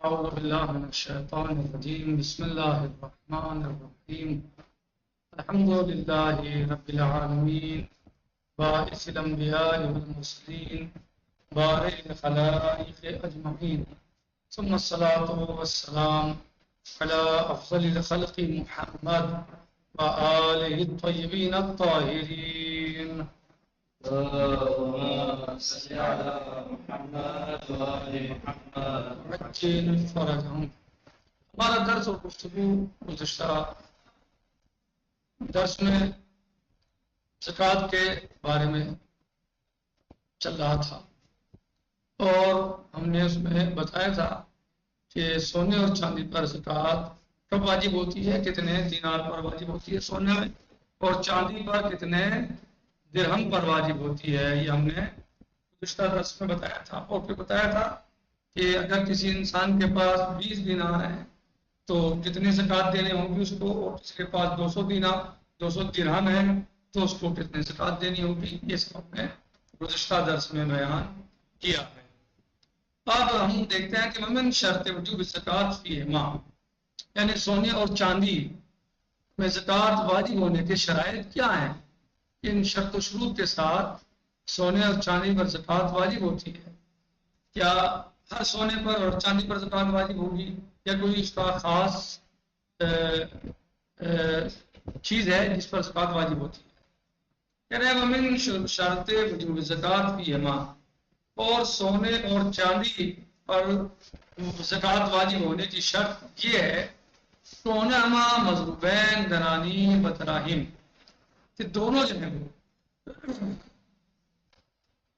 أعوذ بالله من الشيطان الرجيم بسم الله الرحمن الرحيم الحمد لله رب العالمين باعث الأنبياء والمرسلين بارئ الخلائق أجمعين ثم الصلاة والسلام على أفضل الخلق محمد وآله الطيبين الطاهرين. اللهم صل على محمد وآل محمد عجل فرجهم. ہمارا درس اور گفتگو گزشتہ درس میں زکوٰۃ کے بارے میں چل رہا تھا اور ہم نے اس میں بتایا تھا کہ سونے اور چاندی پر زکوٰۃ کب واجب ہوتی ہے، کتنے دینار پر واجب ہوتی ہے سونے میں، اور چاندی پر کتنے درہم پر واجب ہوتی ہے. یہ ہم نے گزشتہ درس میں بتایا تھا. اور پھر بتایا تھا کہ اگر کسی انسان کے پاس 20 دینار ہیں تو کتنی زکوٰۃ دینی ہوگی اس کو، اور کسی کے پاس 200 دینار 200 درہم ہیں تو اس کو کتنی زکوٰۃ دینی ہوگی. یہ سب ہم نے گزشتہ درس میں بیان کیا ہے. اب ہم دیکھتے ہیں کہ ممن شرط وجوب زکوٰۃ فیہما، یعنی سونے اور چاندی میں زکوٰۃ واجب ہونے کے شرائط کیا ہیں. ان شرط و شروط کے ساتھ سونے اور چاندی پر زکوٰۃ واجب ہوتی ہے. کیا ہر سونے پر اور چاندی پر زکوٰۃ واجب ہوگی یا کوئی اس کا خاص چیز ہے جس پر زکوٰۃ واجب ہوتی ہے. کہہ رہے ہیں ومن شرط وجوب زکوٰۃ فیہما، اور سونے اور چاندی پر زکوٰۃ واجب ہونے کی شرط یہ ہے کونہما مضروبین دنانیر و دراہم، کہ دونوں جو ہیں وہ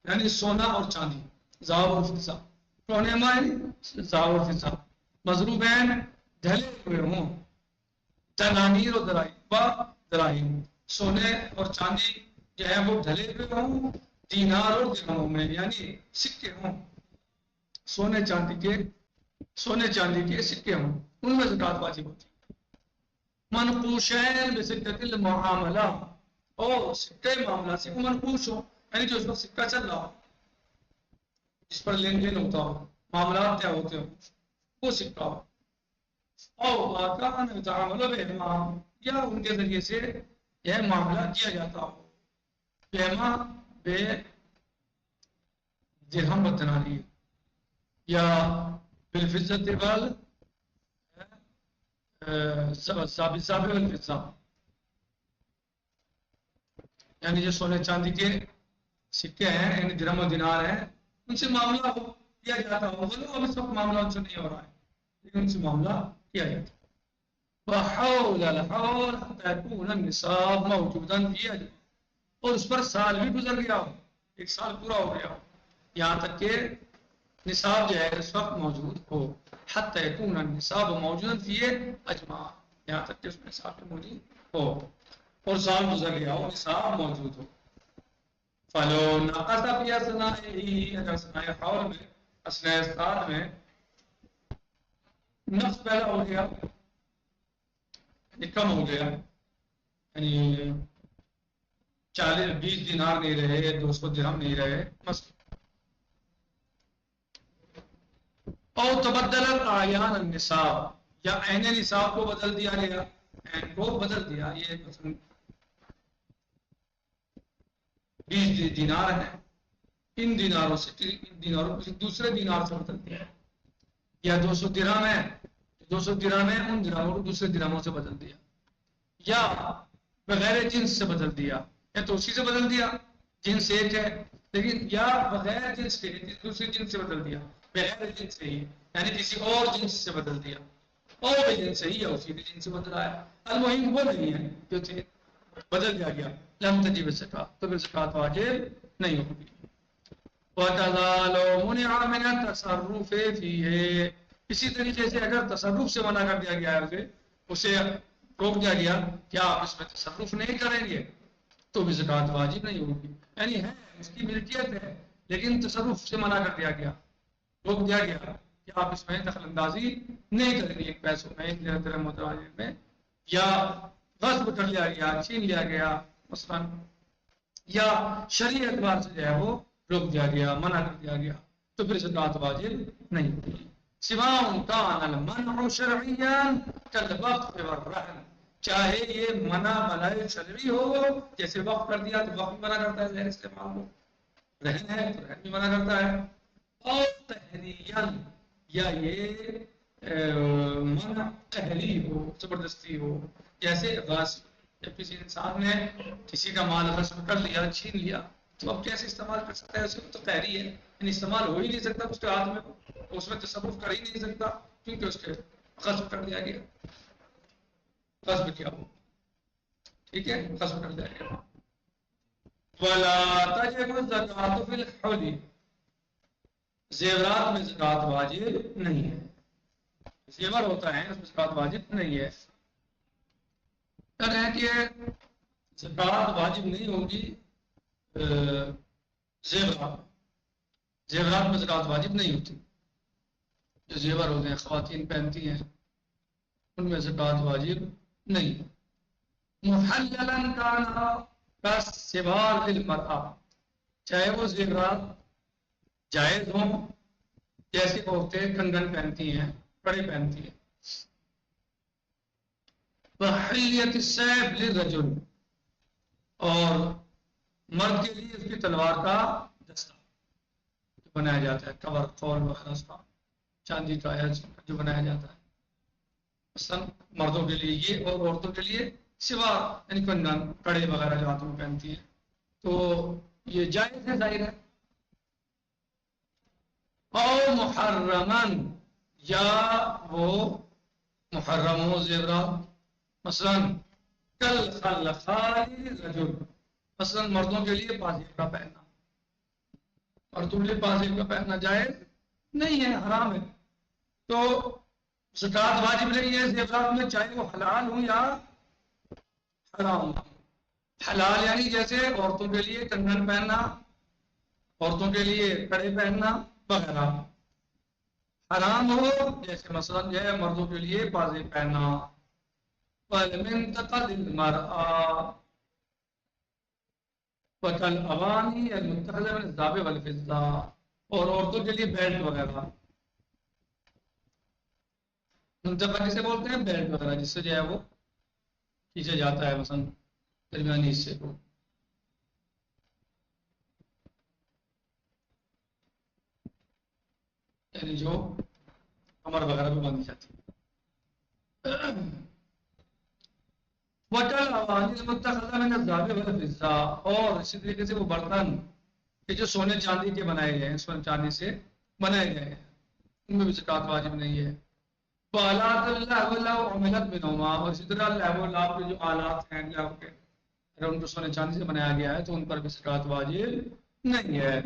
یعنی سونا اور چاندی ذهب اور فضہ، کونہما ذهب اور فضہ، مضروبین ڈھلے ہوئے ہوں، دنانیر و دراہم، سونے اور چاندی جو ہے وہ ڈھلے ہوئے ہوں دینار اور درہموں میں، یعنی سکے ہوں، سونے چاندی کے سکے ہوں، ان میں زکوٰۃ واجب ہوتی ہے. منقوشین بسکۃ المعاملہ، اور سکے معاملہ سے منقوش ہو، یعنی جو اس وقت سکہ چل رہا ہو، جس پر لین دین ہوتا ہو، معاملات طے ہوتے ہو، وہ سکہ ہو. اور واقعان تعامل بہما، یا ان کے ذریعے سے یہ معاملہ کیا جاتا ہو. بہما بے درہم و دنانیر، یا بالفضۃ والذهب والفضہ، یعنی جو سونے چاندی کے سکے ہیں یعنی درہم و دینار ہیں ان سے معاملہ کیا جاتا ہو. اب اس وقت معاملہ ان سے نہیں ہو رہا ہے لیکن ان سے معاملہ کیا جاتا ہے. وحول الحول حتى يكون النصاب موجودا في اجل، اور اس پر سال بھی گزر گیا ہو، ایک سال پورا ہو گیا ہو، یہاں تک کہ نصاب جو ہے اس وقت موجود ہو. حتى يكون النصاب موجودا في اجماع، یہاں تک کہ اس میں نصاب موجود ہو اور سال گزر گیا ہو، نصاب موجود ہو. فلو نقص فی اثنائہ، اگر اثناء حول میں اثناء سال میں نقص پیدا ہو گیا، یعنی کم ہو گیا، یعنی 20 دینار نہیں رہے، 200 درہم نہیں رہے مثلا. او تبدل اعیان النصاب، یا عین نصاب کو بدل دیا گیا، عین کو بدل دیا. یہ مثلا 20 دینار ہیں، ان دیناروں سے دوسرے دینار سے بدل دیا. یا 200 درہم ہیں، 200 درہم ہیں، ان درہموں کو دوسرے درہموں سے بدل دیا. یا بغیر جنس سے بدل دیا، یا تو اسی سے بدل دیا، جنس ایک ہے لیکن، یا بغیر جنس کے دوسری جنس سے بدل دیا، بغیر جنس سے ہی یعنی کسی اور جنس سے بدل دیا، اور بھی جنس سے ہی یا اسی بھی جنس سے بدل آیا. المہم وہ نہیں ہے جو تھے بدل دیا گیا، لم تجب الزکوٰۃ، تو پھر زکوٰۃ واجب نہیں ہوگی. وَكَذَا لَوْ مُنِعَ مِنَ التَّصَرُّفِ فِيهِ، اسی طریقے سے اگر تصرف سے منع کر دیا گیا ہے اسے روک دیا گیا کہ آپ اس میں تصرف نہیں کریں گے تو بھی زکوٰۃ واجب نہیں ہوگی. یعنی ہے اس کی ملکیت ہے لیکن تصرف سے منع کر دیا گیا، روک دیا گیا کہ آپ اس میں دخل اندازی نہیں کریں گے، ایک پیسوں میں، ایک درہم میں، یا غصب کر لیا گیا، چھین لیا گیا مثلا، یا شرعی اعتبار سے جو ہے وہ روک دیا گیا، منع کر دیا گیا، تو پھر زکوٰۃ واجب نہیں ہوگی. سواء كان المنع شرعيا كالوقف والرهن، چاہے یہ منع بنائے شرعی ہو، جیسے وقف کر دیا تو وقف بھی منع کرتا ہے زہر استعمال کو، رہن ہے تو رہن بھی منع کرتا ہے، اور تحریان یا یہ منع قہری ہو، زبردستی ہو، جیسے غصب، جب کسی انسان نے کسی کا مال غصب کر لیا، چھین لیا، تو اب کیسے استعمال کر سکتا ہے؟ اس میں تو قہری ہے، یعنی استعمال ہو ہی نہیں سکتا اس کے ہاتھ میں، اس میں تصرف کر ہی نہیں سکتا کیونکہ اس کے غصب کر دیا گیا، غصب کیا ہو، ٹھیک ہے، غصب کر دیا گیا۔ وَلَا تَجِبُ الزَّكَاةُ فِي الْحُلِي، زیورات میں زکوٰۃ واجب نہیں ہے، زیور ہوتا ہے اس میں زکوٰۃ واجب نہیں ہے۔ ہے کہ زکوٰۃ واجب نہیں ہوگی زیورات میں زکوٰۃ واجب نہیں ہوتی، جو زیور ہوتے ہیں خواتین پہنتی ہیں ان میں زکوٰۃ واجب نہیں۔ محللا کان کالسوار للمرأة، چاہے وہ زیورات جائز ہوں، جیسے عورتیں کنگن پہنتی ہیں، کڑے پہنتی ہیں۔ وحلیت السیف للرجل، اور مرد کے لیے اس کی تلوار کا دستہ بنایا جاتا ہے، کور خول وغیرہ اس کا چاندی کا ہے جو بنایا جاتا ہے، مثلا مردوں کے لیے یہ، اور عورتوں کے لیے سوار یعنی کنگن کڑے وغیرہ جو ہاتھوں میں پہنتی ہیں، تو یہ جائز ہے، ظاہر ہے۔ اور محرمن، یا وہ محرم ہو زیورات، مثلا کل خلخال رجل، مثلا مردوں کے لیے پازیب کا پہننا، مردوں کے لیے پازیب کا پہننا جائز نہیں ہے، حرام ہے، تو زکوٰۃ واجب نہیں ہے زیورات میں، چاہے وہ حلال ہوں یا حرام ہوں۔ حلال یعنی جیسے عورتوں کے لیے کنگن پہننا، عورتوں کے لیے کڑے پہننا وغیرہ، حرام ہو جیسے مثلا جو ہے مردوں کے لیے پازیب پہننا۔ وَمِن تَقَدِ الْمَرْأَةِ وَكَالْأَوَانِي الْمُتَّخَذَةِ مِنَ الذَّهَبِ وَالْفِضَّةِ، اور عورتوں کے لیے بیلٹ وغیرہ، منتقل کسے بولتے ہیں؟ بیلٹ وغیرہ، جس سے جو ہے وہ کھینچا جاتا ہے مثلا درمیانی حصے کو، یعنی جو کمر وغیرہ پہ باندھی جاتی ہے۔ وَكَالْأَوَانِي الْمُتَّخَذَةِ مِنَ الذَّهَبِ وَالْفِضَّةِ، اور اسی طریقے سے وہ برتن کہ جو سونے چاندی کے بنائے گئے ہیں، سونے چاندی سے بنائے گئے ہیں، ان میں بھی زکوٰۃ واجب نہیں ہے۔ وَآلَاتُ اللَّهْوِ لَوْ عُمِلَتْ مِنْهُمَا، اور اسی طرح لہو لعب کے جو آلات ہیں لہو کے، اگر ان کو سونے چاندی سے بنایا گیا ہے تو ان پر بھی زکوٰۃ واجب نہیں ہے۔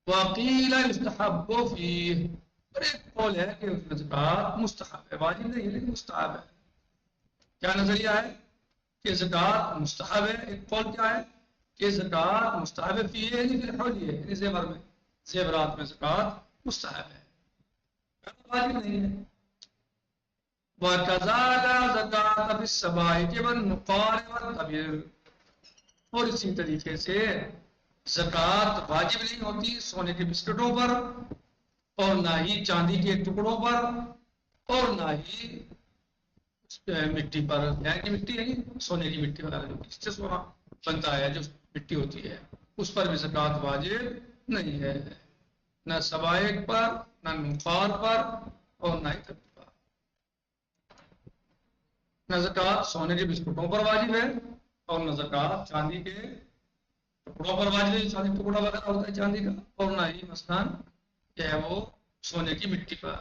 وَقِيلَ يُسْتَحَبُّ فِيهِ، اور ایک قول ہے کہ اس میں زکوٰۃ مستحب ہے، واجب نہیں ہے لیکن مستحب ہے۔ کیا نظریہ ہے؟ کہ زکوٰۃ مستحب ہے۔ ایک قول کیا ہے؟ کہ زکوٰۃ مستحب فی ہے، یعنی فی الحلی ہے، یعنی زیور میں، زیورات میں زکوٰۃ مستحب ہے، واجب نہیں ہے۔ وَكَذَا لَا زَكَاةَ فِي السَّبَائِكِ وَالنُّقَارِ وَالطَّبْيِ، اور اسی طریقے سے زکوٰۃ واجب نہیں ہوتی سونے کے بسکٹوں پر، اور نہ ہی چاندی کے ٹکڑوں پر، اور نہ ہی مٹی پر، یعنی کہ مٹی ہے سونے کی مٹی وغیرہ جو جس سے سونا بنتا ہے، جو مٹی ہوتی ہے اس پر بھی زکوٰۃ واجب نہیں ہے، نہ سبائک پر، نہ نقار پر، اور نہ ہی طبی پر۔ نہ زکوٰۃ سونے کے بسکٹوں پر واجب ہے، اور نہ زکوٰۃ چاندی کے ٹکڑوں پر واجب ہے، چاندی ٹکڑا وغیرہ ہوتا ہے چاندی کا، اور نہ ہی مثلا کیا ہے وہ سونے کی مٹی پر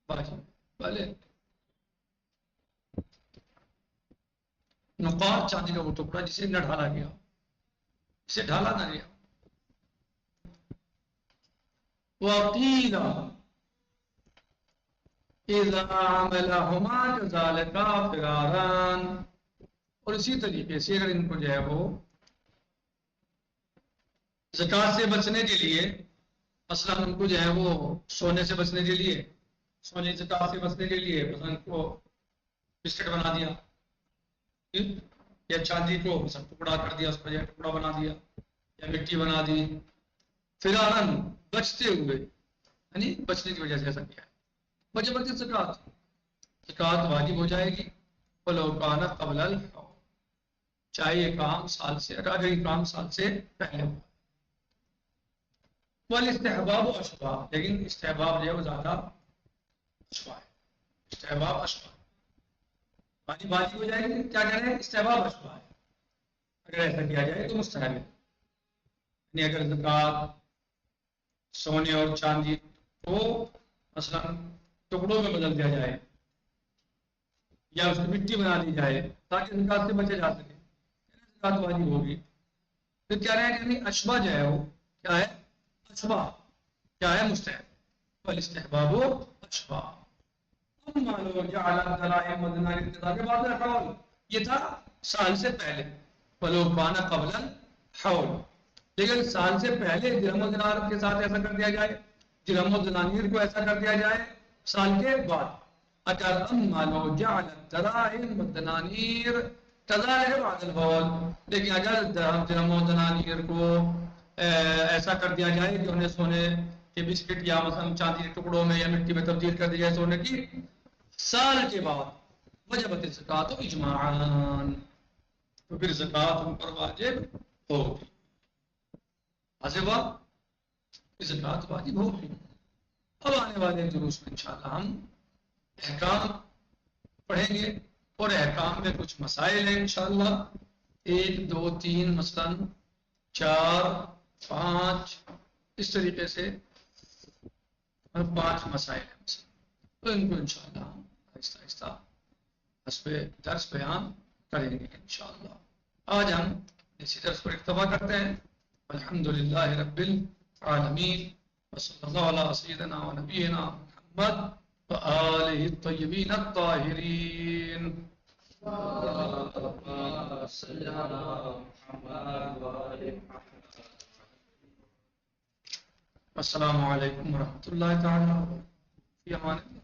واجب بھلے۔ نقار چاندی کا وہ ٹکڑا جسے نہ ڈھالا گیا، اسے ڈھالا نہ گیا۔ وَقِيلَ إِذَا عَمَلَهُمَا كَذَلِكَ فِرَارًا، اور اسی طریقے سے اگر ان کو جو ہے وہ زکوٰۃ سے بچنے کے لیے، مثلا ان کو جو ہے وہ سونے سے بچنے کے لیے، سونے کی زکوٰۃ سے بچنے کے لیے مثلا ان کو بسکٹ بنا دیا، یا چاندی کو ٹکڑا کر دیا، اس پر ٹکڑا بنا دیا، یا مٹی بنا دی، فرارن بچتے ہوئے، یعنی بچنے کی وجہ سے ایسا کیا ہے. وجبت الزکات، زکات واجب ہو جائے گی. ولو کان قبل الحول، چاہے یہ کام سال سے، اگر یہ کام سال سے پہلے ہو. والاستحباب اشبہ، لیکن استحباب جو ہے وہ زیادہ اشبہ ہے. استحباب اشبہ واجب ہو جائے گی، کیا کہہ رہے ہیں؟ استحباب اشبہ ہے. اگر ایسا کیا جائے تو مستحب ہے. یعنی اگر زکات سونے اور چاندی کو مثلا ٹکڑوں میں بدل دیا جائے یا اس کی مٹی بنا دی جائے تاکہ زکات سے بچے جا سکے، زکات واجب ہوگی. پھر کہہ رہے ہیں کہ نہیں، اشبہ جو ہے وہ کیا ہے؟ اشبہ کیا ہے؟ مستحب. والاستحباب اشبہ. اما لو جعل الدراهم والدنانير ابتداء بعد الحول، یہ تھا سال سے پہلے. ولو كان قبل الحول، لیکن سال سے پہلے درہم و دینار کے ساتھ ایسا کر دیا جائے، درہم و دنانیر کو ایسا کر دیا جائے سال کے بعد. اگر اما لو جعل الدراهم والدنانير ابتداء بعد الحول، لیکن اگر درہم و دنانیر کو ایسا کر دیا جائے کہ انہیں سونے کے بسکٹ یا مثلا چاندی کے ٹکڑوں میں یا مٹی میں تبدیل کر دیا جائے سونے کی، سال کے بعد وجبت الزکات اجماعاً، تو پھر زکات ان پر واجب ہوگی. حاضر زکات واجب ہوگی. اب آنے والے دروس میں انشاءاللہ ہم احکام پڑھیں گے، اور احکام میں کچھ مسائل ہیں انشاءاللہ. 1 2 3 مثلا 4 5 اس طریقے سے 5 مسائل ہیں مثلا. تو ان کو انشاءاللہ ہم آہستہ آہستہ اس پہ درس بیان کریں گے انشاءاللہ. آج ہم اسی درس پر اکتفا کرتے ہیں. الحمدللہ رب العالمین، وصلی اللہ علی سیدنا و نبینا محمد وآلہ الطیبین الطاہرین. اللهم صل على محمد وآل محمد. السلام علیکم ورحمۃ اللہ تعالی وبرکاتہ. فی امان اللہ.